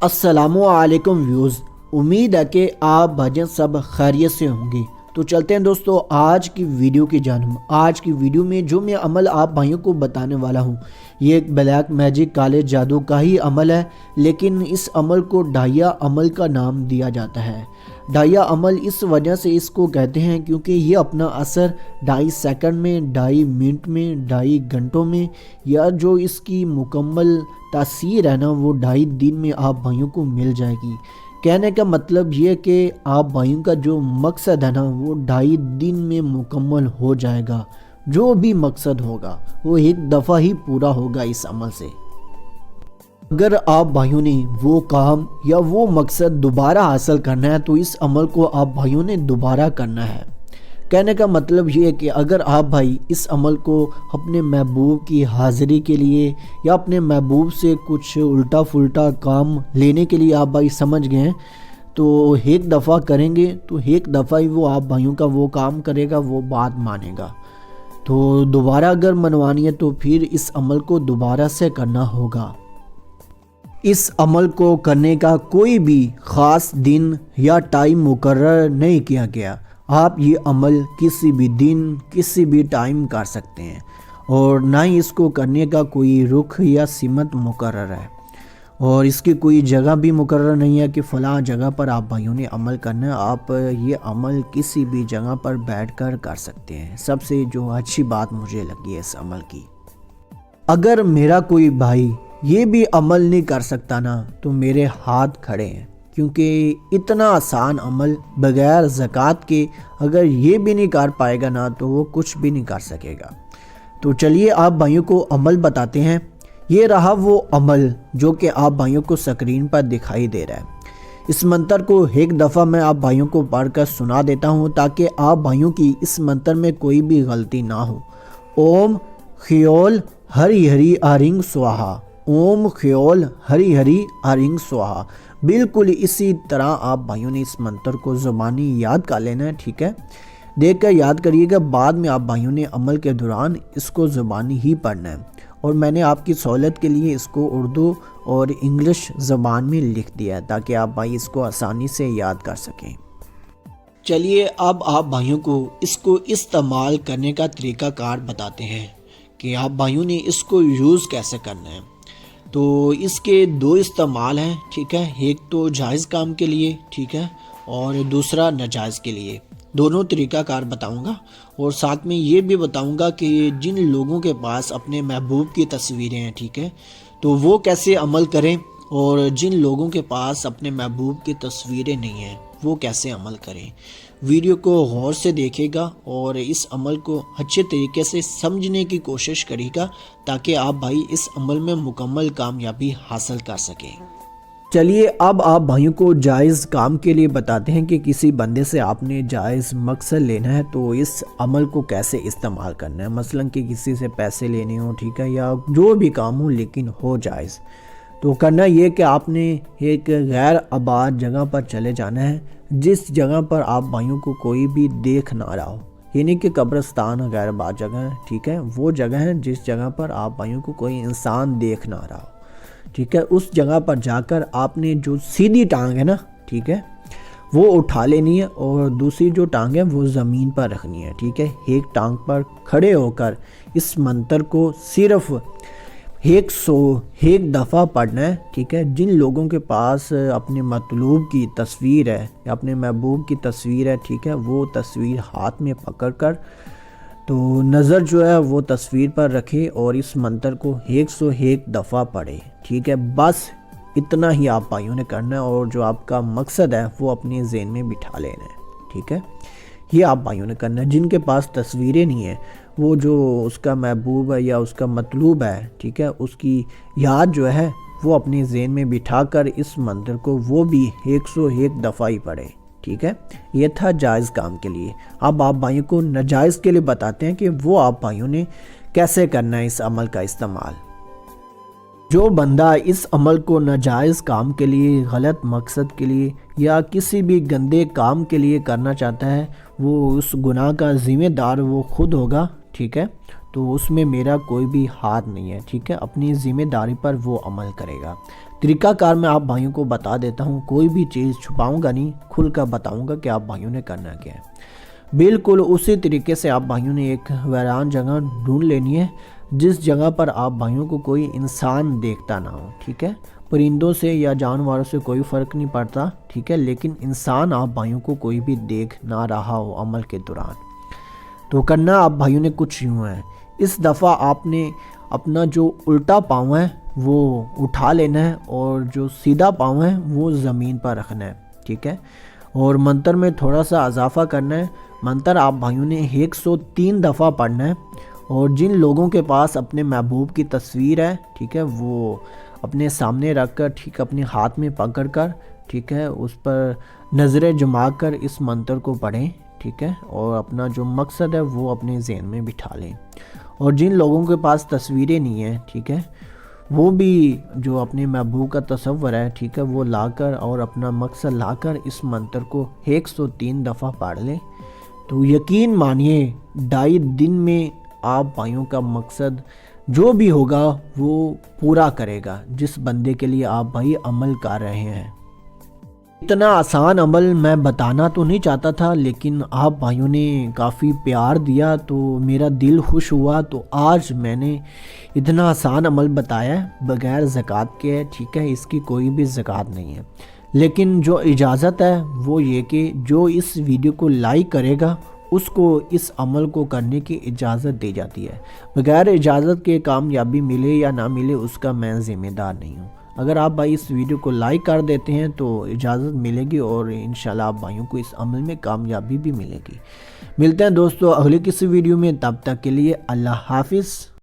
अस्सलामुअलैकुम व्यूज़। उम्मीद है कि आप भाईजान सब खैरियत से होंगे। तो चलते हैं दोस्तों आज की वीडियो की जानब। आज की वीडियो में जो मैं अमल आप भाइयों को बताने वाला हूँ, ये एक ब्लैक मैजिक काले जादू का ही अमल है, लेकिन इस अमल को डाहिया अमल का नाम दिया जाता है। डाहिया अमल इस वजह से इसको कहते हैं क्योंकि ये अपना असर 2.5 सेकंड में, 2.5 मिनट में, 2.5 घंटों में, या जो इसकी मुकम्मल तासीर है ना, वो 2.5 दिन में आप भाइयों को मिल जाएगी। कहने का मतलब ये कि आप भाइयों का जो मकसद है ना, वो 2.5 दिन में मुकम्मल हो जाएगा। जो भी मकसद होगा वो एक दफ़ा ही पूरा होगा इस अमल से। अगर आप भाइयों ने वो काम या वो मकसद दोबारा हासिल करना है तो इस अमल को आप भाइयों ने दोबारा करना है। कहने का मतलब ये है कि अगर आप भाई इस अमल को अपने महबूब की हाज़िरी के लिए या अपने महबूब से कुछ उल्टा फुल्टा काम लेने के लिए आप भाई समझ गए हैं, तो एक दफ़ा करेंगे तो एक दफ़ा ही वो आप भाइयों का वो काम करेगा, वो बात मानेगा। तो दोबारा अगर मनवानी है तो फिर इस अमल को दोबारा से करना होगा। इस अमल को करने का कोई भी ख़ास दिन या टाइम मुकर्रर नहीं किया गया। आप ये अमल किसी भी दिन किसी भी टाइम कर सकते हैं और ना ही इसको करने का कोई रुख या सिमत मुकर्रर है, और इसकी कोई जगह भी मुकर्रर नहीं है कि फ़लाँ जगह पर आप भाइयों ने अमल करना है। आप ये अमल किसी भी जगह पर बैठकर कर सकते हैं। सबसे जो अच्छी बात मुझे लगी है इस अमल की, अगर मेरा कोई भाई ये भी अमल नहीं कर सकता ना, तो मेरे हाथ खड़े हैं, क्योंकि इतना आसान अमल बगैर ज़कात के अगर ये भी नहीं कर पाएगा ना, तो वो कुछ भी नहीं कर सकेगा। तो चलिए आप भाइयों को अमल बताते हैं। ये रहा वो अमल जो कि आप भाइयों को स्क्रीन पर दिखाई दे रहा है। इस मंत्र को एक दफ़ा मैं आप भाइयों को पढ़कर सुना देता हूँ ताकि आप भाइयों की इस मंत्र में कोई भी गलती ना हो। ओम ख्योल हरि हरि आरिंग स्वाहा। ओम ख्योल हरि हरि आरिंग स्वाहा। बिल्कुल इसी तरह आप भाइयों ने इस मंत्र को ज़ुबानी याद कर लेना है, ठीक है। देख कर याद करिएगा, बाद में आप भाइयों ने अमल के दौरान इसको ज़ुबानी ही पढ़ना है। और मैंने आपकी सहूलत के लिए इसको उर्दू और इंग्लिश ज़बान में लिख दिया है ताकि आप भाई इसको आसानी से याद कर सकें। चलिए अब आप भाइयों को इसको इस्तेमाल करने का तरीक़ाकार बताते हैं कि आप भाइयों ने इसको यूज़ कैसे करना है। तो इसके 2 इस्तेमाल हैं, ठीक है। एक तो जायज़ काम के लिए, ठीक है, और दूसरा नाजायज़ के लिए। दोनों तरीक़ाकार बताऊंगा और साथ में ये भी बताऊंगा कि जिन लोगों के पास अपने महबूब की तस्वीरें हैं, ठीक है, तो वो कैसे अमल करें, और जिन लोगों के पास अपने महबूब की तस्वीरें नहीं हैं वो कैसे अमल करें। वीडियो को गौर से देखेगा और इस अमल को अच्छे तरीके से समझने की कोशिश करेगा ताकि आप भाई इस अमल में मुकम्मल कामयाबी हासिल कर सकें। चलिए अब आप भाइयों को जायज़ काम के लिए बताते हैं कि किसी बंदे से आपने जायज़ मकसद लेना है तो इस अमल को कैसे इस्तेमाल करना है। मसलन कि किसी से पैसे लेने हो, ठीक है, या जो भी काम हो लेकिन हो जायज़। तो करना ये कि आपने एक गैर आबाद जगह पर चले जाना है, जिस जगह पर आप भाइयों को कोई भी देख ना रहा हो, यानी कि कब्रिस्तान गैर आबाद जगह है, ठीक है। वो जगह है जिस जगह पर आप भाइयों को कोई इंसान देख ना रहा हो, ठीक है। उस जगह पर जाकर आपने जो सीधी टांग है ना, ठीक है, वो उठा लेनी है और दूसरी जो टांग है वो ज़मीन पर रखनी है, ठीक है। एक टांग पर खड़े होकर इस मंत्र को सिर्फ 101 दफ़ा पढ़ना है, ठीक है। जिन लोगों के पास अपने मतलूब की तस्वीर है या अपने महबूब की तस्वीर है, ठीक है, वो तस्वीर हाथ में पकड़कर तो नज़र जो है वो तस्वीर पर रखे और इस मंत्र को 101 दफ़ा पढ़े, ठीक है। बस इतना ही आप भाइयों ने करना है और जो आपका मकसद है वो अपने ज़हन में बिठा लेना है, ठीक है। ये आप भाइयों ने करना है। जिनके पास तस्वीरें नहीं है, वो जो उसका महबूब है या उसका मतलूब है, ठीक है, उसकी याद जो है वो अपने ज़हन में बिठाकर इस मंत्र को वो भी 101 दफ़ा ही पढ़े, ठीक है। ये था जायज़ काम के लिए। अब आप भाइयों को नाजायज़ के लिए बताते हैं कि वो आप भाइयों ने कैसे करना है इस अमल का इस्तेमाल। जो बंदा इस अमल को नाजायज़ काम के लिए, गलत मकसद के लिए या किसी भी गंदे काम के लिए करना चाहता है, वो उस गुनाह का ज़िम्मेदार वो खुद होगा, ठीक है। तो उसमें मेरा कोई भी हाथ नहीं है, ठीक है। अपनी ज़िम्मेदारी पर वो अमल करेगा। طریقہ کار میں آپ بھائیوں کو بتا دیتا ہوں، کوئی بھی چیز چھپاؤں گا نہیں، کھل کر بتاؤں گا کہ آپ بھائیوں نے کرنا کیا ہے۔ بالکل اسی طریقے سے آپ بھائیوں نے ایک ویران جگہ ڈھونڈ لینی ہے، جس جگہ پر آپ بھائیوں کو کوئی انسان دیکھتا نہ ہو، ٹھیک ہے؟ پرندوں سے یا جانوروں سے کوئی فرق نہیں پڑتا، ٹھیک ہے؟ لیکن انسان آپ بھائیوں کو کوئی بھی دیکھ نہ رہا ہو عمل کے دوران۔ تو کرنا آپ بھائیوں نے کچھ یوں ہے، اس دفعہ آپ نے اپنا جو الٹا پاؤں ہے وہ اٹھا لینا ہے اور جو سیدھا پاؤں ہے وہ زمین پر رکھنا ہے، ٹھیک ہے؟ اور منتر میں تھوڑا سا اضافہ کرنا ہے۔ منتر آپ بھائیوں نے 103 دفعہ پڑھنا ہے، اور جن لوگوں کے پاس اپنے محبوب کی تصویر ہے، ٹھیک ہے، وہ اپنے سامنے رکھ کر، ٹھیک، اپنے ہاتھ میں پکڑ کر، ٹھیک ہے، اس پر نظریں جما کر اس منتر کو پڑھیں، ٹھیک ہے، اور اپنا جو مقصد ہے وہ اپنے ذہن میں بٹھا لیں۔ اور جن لوگوں کے پاس تصویریں نہیں ہیں، ٹھیک ہے، وہ بھی جو اپنے محبوب کا تصور ہے، ٹھیک ہے، وہ لا کر اور اپنا مقصد لا کر اس منتر کو 103 دفعہ پڑھ لیں۔ تو یقین مانیے 2.5 دن میں آپ بھائیوں کا مقصد جو بھی ہوگا وہ پورا کرے گا، جس بندے کے لیے آپ بھائی عمل کر رہے ہیں۔ اتنا آسان عمل میں بتانا تو نہیں چاہتا تھا، لیکن آپ بھائیوں نے کافی پیار دیا تو میرا دل خوش ہوا، تو آج میں نے اتنا آسان عمل بتایا ہے بغیر زکوٰۃ کے، ٹھیک ہے، اس کی کوئی بھی زکوٰۃ نہیں ہے۔ لیکن جو اجازت ہے وہ یہ کہ جو اس ویڈیو کو لائک کرے گا اس کو اس عمل کو کرنے کی اجازت دی جاتی ہے۔ بغیر اجازت کے کامیابی ملے یا نہ ملے اس کا میں ذمہ دار نہیں ہوں۔ اگر آپ بھائی اس ویڈیو کو لائک کر دیتے ہیں تو اجازت ملے گی، اور انشاءاللہ آپ بھائیوں کو اس عمل میں کامیابی بھی ملے گی۔ ملتے ہیں دوستو اگلی کسی ویڈیو میں، تب تک کے لیے اللہ حافظ۔